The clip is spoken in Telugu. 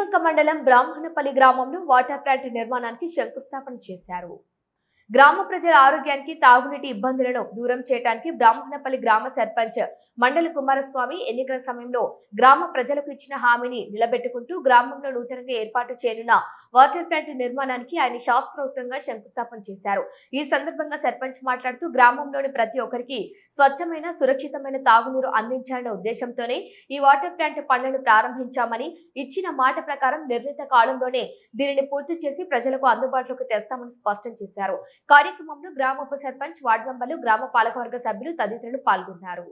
నెల్లిమక్క మండలం బ్రాహ్మణపల్లి గ్రామంలో వాటర్ ప్లాంట్ నిర్మాణానికి శంకుస్థాపన చేశారు. గ్రామ ప్రజల ఆరోగ్యానికి తాగునీటి ఇబ్బందులను దూరం చేయడానికి బ్రాహ్మణపల్లి గ్రామ సర్పంచ్ మండలి కుమారస్వామి ఎన్నికల సమయంలో గ్రామ ప్రజలకు ఇచ్చిన హామీని నిలబెట్టుకుంటూ గ్రామంలో నూతనంగా ఏర్పాటు చేయనున్న వాటర్ ప్లాంట్ నిర్మాణానికి ఆయన శాస్త్రోక్తంగా శంకుస్థాపన చేశారు. ఈ సందర్భంగా సర్పంచ్ మాట్లాడుతూ గ్రామంలోని ప్రతి ఒక్కరికి స్వచ్ఛమైన సురక్షితమైన తాగునీరు అందించాలనే ఉద్దేశంతోనే ఈ వాటర్ ప్లాంట్ పనులను ప్రారంభించామని, ఇచ్చిన మాట ప్రకారం నిర్ణీత కాలంలోనే దీనిని పూర్తి చేసి ప్రజలకు అందుబాటులోకి తెస్తామని స్పష్టం చేశారు. కార్యక్రమంలో గ్రామ ఉప సర్పంచ్, వార్డు మెంబర్లు, గ్రామ పాలకవర్గ సభ్యులు తదితరులు పాల్గొన్నారు.